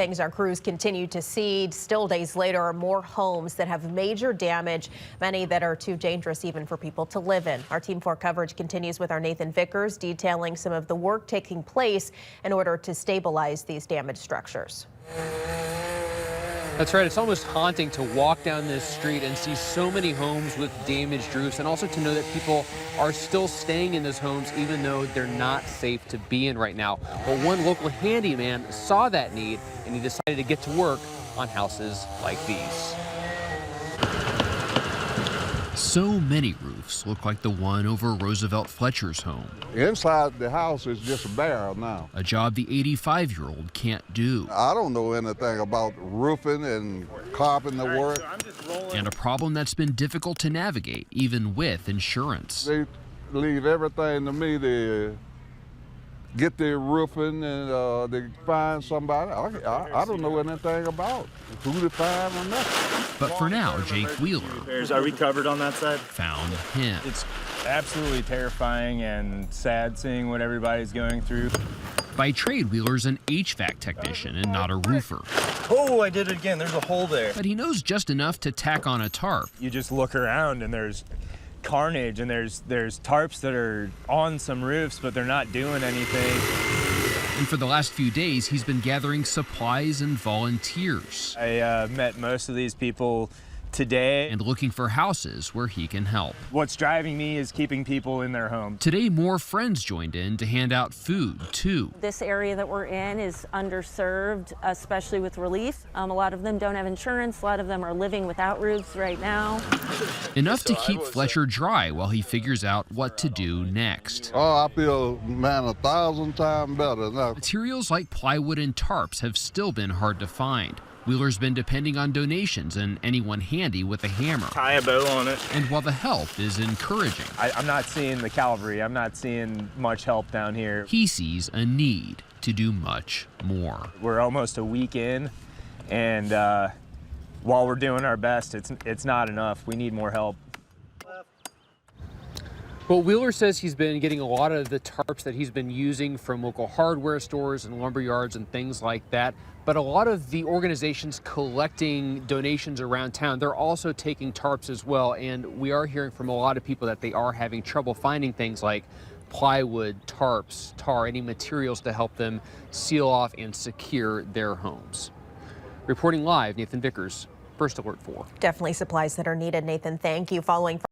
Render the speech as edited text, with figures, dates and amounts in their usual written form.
Our crews continue to see, still days later, are more homes that have major damage, many that are too dangerous even for people to live in. Our Team 4 coverage continues with our Nathan Vickers detailing some of the work taking place in order to stabilize these damaged structures. That's right. It's almost haunting to walk down this street and see so many homes with damaged roofs, and also to know that people are still staying in those homes even though they're not safe to be in right now. Well, one local handyman saw that need and he decided to get to work on houses like these. So many roofs look like the one over Roosevelt Fletcher's home. Inside the house is just a barrel now. A job the 85-year-old can't do. I don't know anything about roofing and carpenter work. And a problem that's been difficult to navigate, even with insurance. They leave everything to me to get their roofing and they find somebody. I don't know anything about who to find or nothing. But for now, Jake Wheeler Are we covered on that side? found him. It's absolutely terrifying and sad seeing what everybody's going through. By trade, Wheeler's an HVAC technician and not a roofer. Oh, I did it again. There's a hole there. But he knows just enough to tack on a tarp. You just look around and there's carnage, and there's tarps that are on some roofs, but they're not doing anything. And for the last few days, he's been gathering supplies and volunteers. I met most of these people today. And looking for houses where he can help. What's driving me is keeping people in their homes. Today, more friends joined in to hand out food, too. This area that we're in is underserved, especially with relief. A lot of them don't have insurance. A lot of them are living without roofs right now. Enough to keep Fletcher dry while he figures out what to do next. Oh, I feel, man, 1,000 times better now. Materials like plywood and tarps have still been hard to find. Wheeler's been depending on donations and anyone handy with a hammer. Tie a bow on it. And while the help is encouraging, I'm not seeing the cavalry. I'm not seeing much help down here. he sees a need to do much more. We're almost a week in, and while we're doing our best, it's not enough. We need more help. Well, Wheeler says he's been getting a lot of the tarps that he's been using from local hardware stores and lumber yards and things like that. But a lot of the organizations collecting donations around town, they're also taking tarps as well. And we are hearing from a lot of people that they are having trouble finding things like plywood, tarps, tar, any materials to help them seal off and secure their homes. Reporting live, Nathan Vickers, First Alert 4. Definitely supplies that are needed, Nathan. Thank you. Following